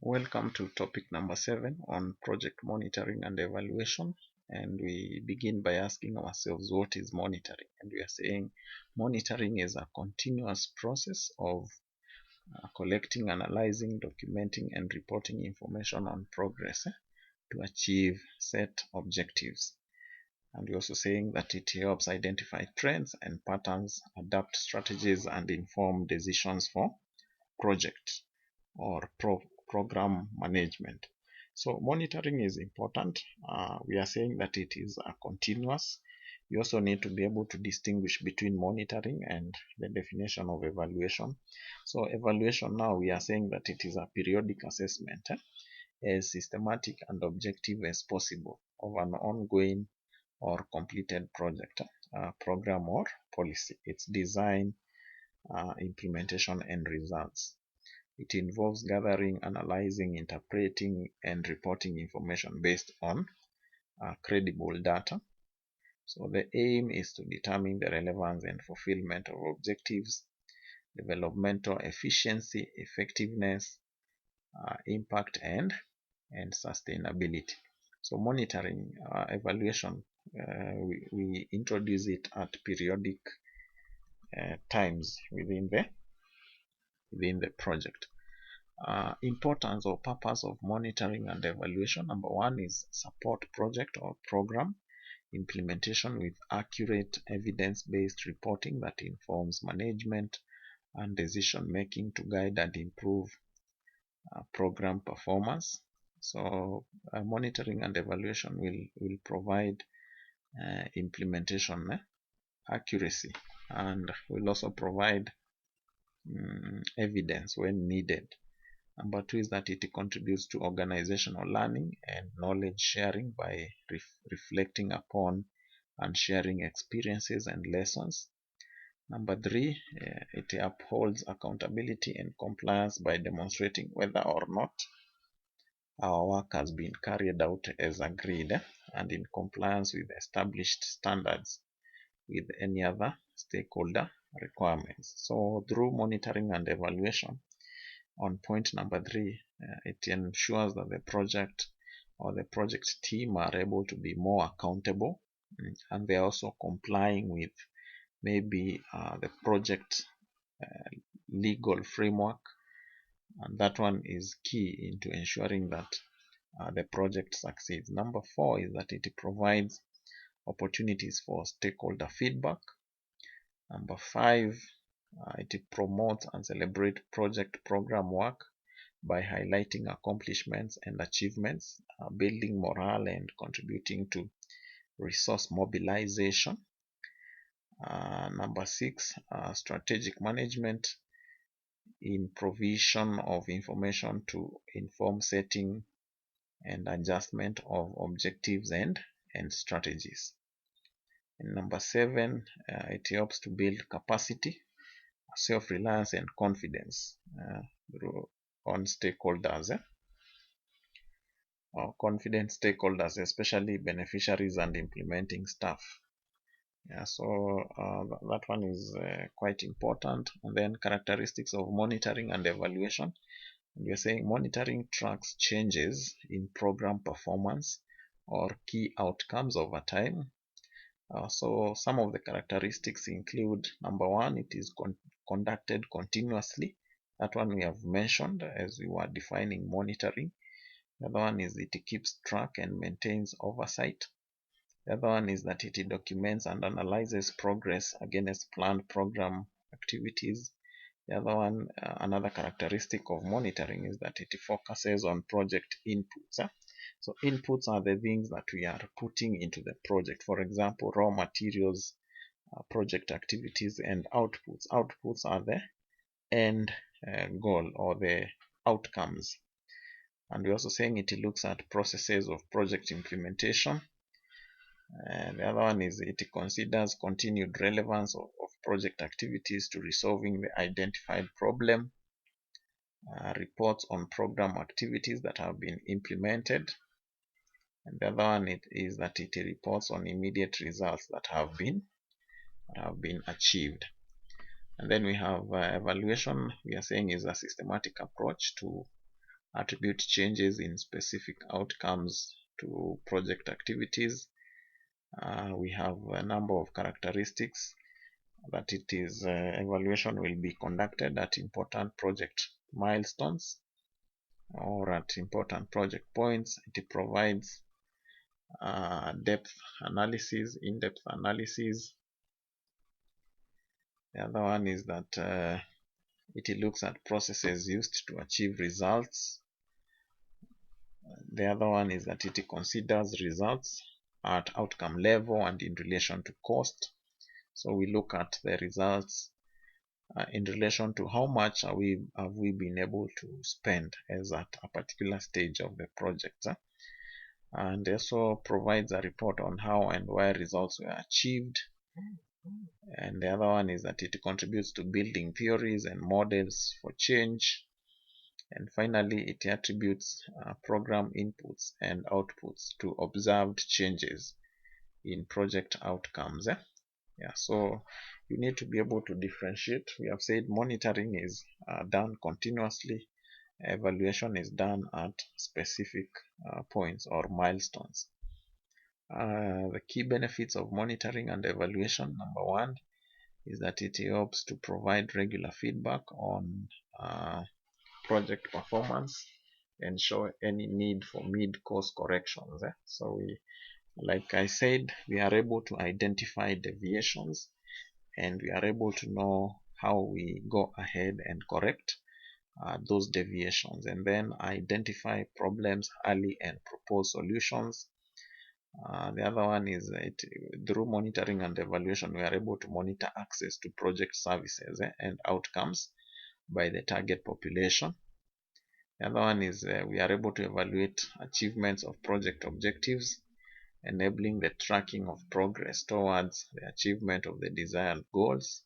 Welcome to topic number 7 on project monitoring and evaluation. And we begin by asking ourselves, what is monitoring? And we are saying monitoring is a continuous process of collecting, analyzing, documenting, and reporting information on progress to achieve set objectives. And we're also saying that it helps identify trends and patterns, adapt strategies, and inform decisions for project or program management. So monitoring is important. We are saying that it is a continuous. You also need to be able to distinguish between monitoring and the definition of evaluation. So evaluation, now we are saying that it is a periodic assessment, as systematic and objective as possible of an ongoing or completed project, program, or policy. Its design, implementation, and results. It involves gathering, analyzing, interpreting, and reporting information based on credible data. So the aim is to determine the relevance and fulfillment of objectives, developmental efficiency, effectiveness, impact, and sustainability. So monitoring, evaluation, we introduce it at periodic times within the project. Importance or purpose of monitoring and evaluation. Number one is support project or program implementation with accurate evidence-based reporting that informs management and decision making to guide and improve program performance. So monitoring and evaluation will provide implementation accuracy, and will also provide evidence when needed. Number two is that it contributes to organizational learning and knowledge sharing by reflecting upon and sharing experiences and lessons. Number three, it upholds accountability and compliance by demonstrating whether or not our work has been carried out as agreed and in compliance with established standards with any other stakeholder requirements. So through monitoring and evaluation, on point number three, it ensures that the project or the project team are able to be more accountable, and they're also complying with maybe the project legal framework, and that one is key into ensuring that the project succeeds. Number four is that it provides opportunities for stakeholder feedback. Number five, it promotes and celebrates project program work by highlighting accomplishments and achievements, building morale, and contributing to resource mobilization. Number six, strategic management in provision of information to inform setting and adjustment of objectives and strategies. And number seven, it helps to build capacity, self-reliance, and confidence on stakeholders, or confident stakeholders, especially beneficiaries and implementing staff. Yeah, so that one is quite important. And then characteristics of monitoring and evaluation. And we are saying monitoring tracks changes in program performance or key outcomes over time. So some of the characteristics include, number one, it is conducted continuously. That one we have mentioned as we were defining monitoring. The other one is it keeps track and maintains oversight. The other one is that it documents and analyzes progress against planned program activities. The other one, another characteristic of monitoring, is that it focuses on project inputs. So inputs are the things that we are putting into the project. For example, raw materials, project activities, and outputs. Outputs are the end goal or the outcomes. And we're also saying it looks at processes of project implementation. And the other one is it considers continued relevance of project activities to resolving the identified problem. Reports on program activities that have been implemented. And the other one is that it reports on immediate results that have been achieved. And then we have evaluation. We are saying is a systematic approach to attribute changes in specific outcomes to project activities. We have a number of characteristics that it is evaluation will be conducted at important project milestones or at important project points. It provides in-depth analysis. The other one is that it looks at processes used to achieve results. The other one is that it considers results at outcome level and in relation to cost. So we look at the results in relation to how much have we been able to spend as at a particular stage of the project. And also provides a report on how and where results were achieved. And the other one is that it contributes to building theories and models for change. And finally, it attributes program inputs and outputs to observed changes in project outcomes. Yeah, so you need to be able to differentiate. We have said monitoring is done continuously. Evaluation is done at specific points or milestones. The key benefits of monitoring and evaluation: number one is that it helps to provide regular feedback on project performance and show any need for mid-course corrections. So like I said, we are able to identify deviations and we are able to know how we go ahead and correct those deviations, and then identify problems early and propose solutions. The other one is through monitoring and evaluation, we are able to monitor access to project services and outcomes by the target population. The other one is we are able to evaluate achievements of project objectives, enabling the tracking of progress towards the achievement of the desired goals.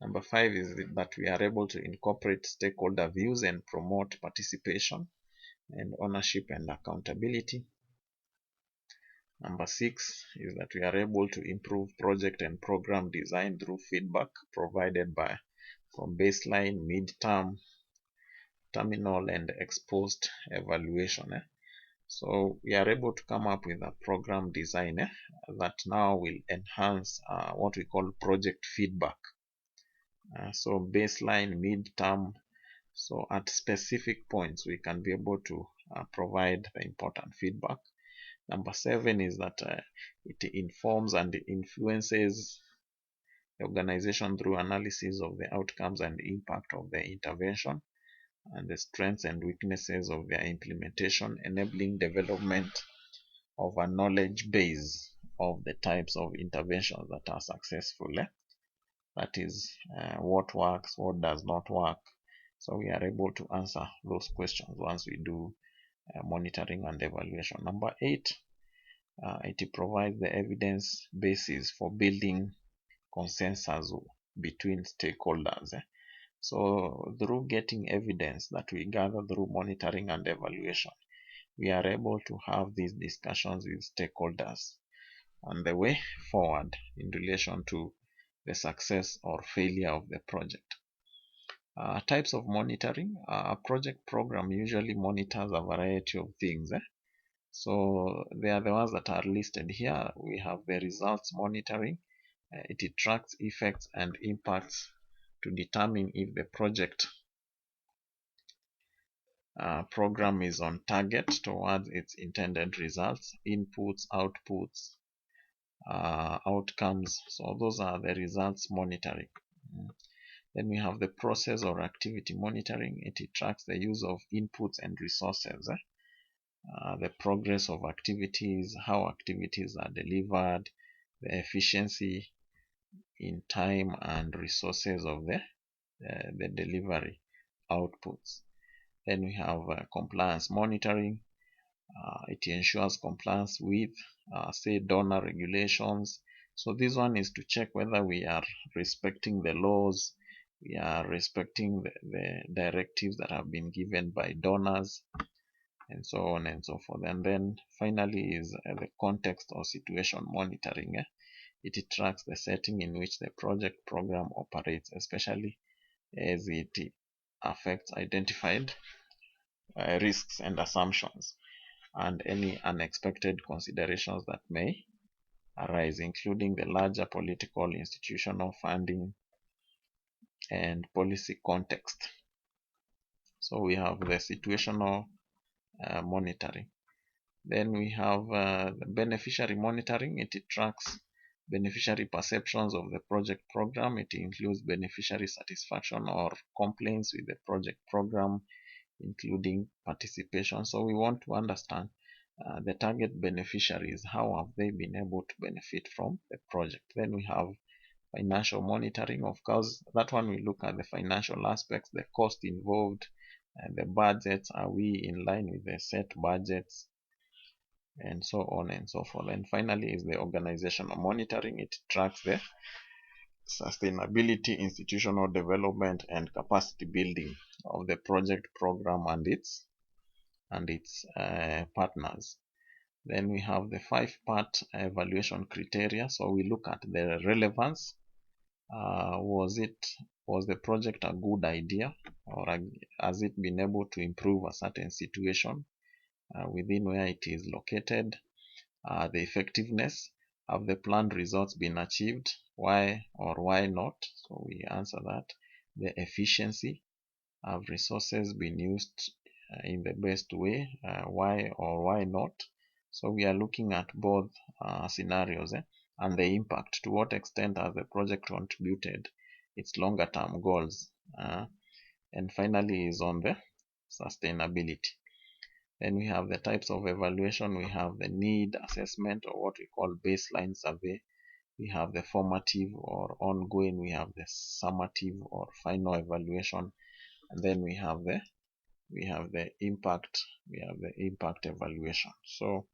Number 5 is that we are able to incorporate stakeholder views and promote participation and ownership and accountability. Number 6 is that we are able to improve project and program design through feedback provided from baseline, mid-term, terminal, and exposed evaluation. So we are able to come up with a program design that now will enhance what we call project feedback. So baseline, mid-term, so at specific points we can be able to provide the important feedback. Number 7 is that it informs and influences the organization through analysis of the outcomes and impact of the intervention and the strengths and weaknesses of their implementation, enabling development of a knowledge base of the types of interventions that are successful. That is, what works, what does not work. So we are able to answer those questions once we do monitoring and evaluation. Number 8, it provides the evidence basis for building consensus between stakeholders. So through getting evidence that we gather through monitoring and evaluation, we are able to have these discussions with stakeholders on the way forward in relation to the success or failure of the project. Types of monitoring. A project program usually monitors a variety of things. So they are the ones that are listed here. We have the results monitoring. It tracks effects and impacts to determine if the project program is on target towards its intended results, inputs, outputs, outcomes. So those are the results monitoring. Then we have the process or activity monitoring. It tracks the use of inputs and resources, the progress of activities, how activities are delivered, the efficiency in time and resources of the delivery outputs. Then we have compliance monitoring. It ensures compliance with, say, donor regulations. So this one is to check whether we are respecting the laws, we are respecting the directives that have been given by donors, and so on and so forth. And then finally is the context or situation monitoring. It tracks the setting in which the project program operates, especially as it affects identified risks and assumptions, and any unexpected considerations that may arise, including the larger political, institutional, funding, and policy context. So we have the situational monitoring. Then we have the beneficiary monitoring. It tracks beneficiary perceptions of the project program. It includes beneficiary satisfaction or complaints with the project program, including participation. So we want to understand the target beneficiaries. How have they been able to benefit from the project? Then we have financial monitoring. Of course, that one we look at the financial aspects, the cost involved, and the budgets. Are we in line with the set budgets? And so on and so forth. And finally is the organizational monitoring. It tracks the sustainability, institutional development, and capacity building of the project program and its partners. Then we have the 5-part evaluation criteria. So we look at the relevance. Was the project a good idea, or has it been able to improve a certain situation within where it is located? The effectiveness, have the planned results been achieved? Why or why not? So we answer that. The efficiency, have resources been used in the best way? Why or why not? So we are looking at both scenarios, and the impact. To what extent has the project contributed its longer term goals? And finally is on the sustainability. Then we have the types of evaluation. We have the need assessment, or what we call baseline survey. We have the formative or ongoing. We have the summative or final evaluation, and then we have the impact. We have the impact evaluation. So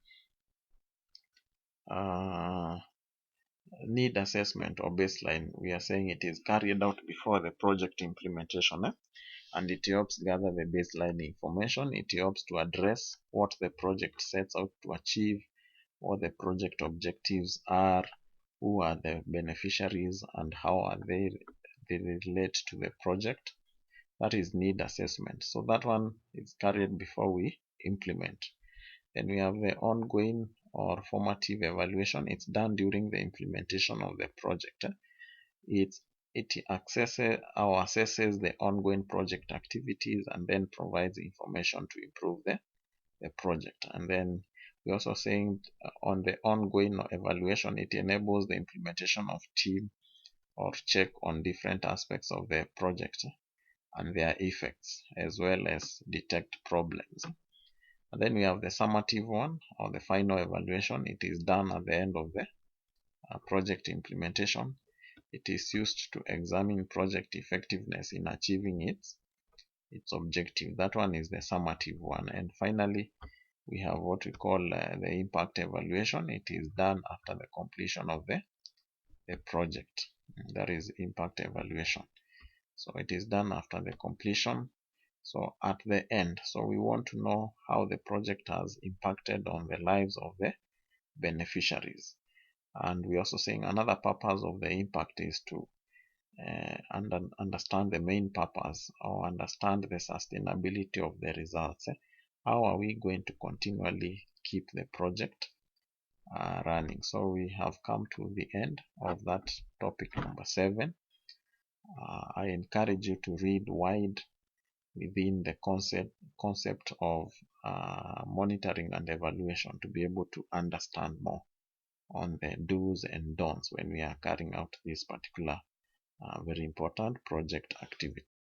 need assessment or baseline, we are saying it is carried out before the project implementation, and it helps gather the baseline information. It helps to address what the project sets out to achieve, what the project objectives are, who are the beneficiaries, and how are they relate to the project. That is need assessment. So that one is carried before we implement. Then we have the ongoing or formative evaluation. It's done during the implementation of the project. It assesses the ongoing project activities and then provides information to improve the project. And then we're also saying on the ongoing evaluation, it enables the implementation of team or check on different aspects of the project and their effects, as well as detect problems. And then we have the summative one, or the final evaluation. It is done at the end of the project implementation. It is used to examine project effectiveness in achieving its objective. That one is the summative one. And finally, we have what we call the impact evaluation. It is done after the completion of the project. That is impact evaluation. So it is done after the completion. So at the end, so we want to know how the project has impacted on the lives of the beneficiaries. And we're also saying another purpose of the impact is to understand the main purpose, or understand the sustainability of the results. How are we going to continually keep the project running? So we have come to the end of that topic number 7. I encourage you to read wide within the concept of monitoring and evaluation, to be able to understand more on the do's and don'ts when we are carrying out this particular very important project activity.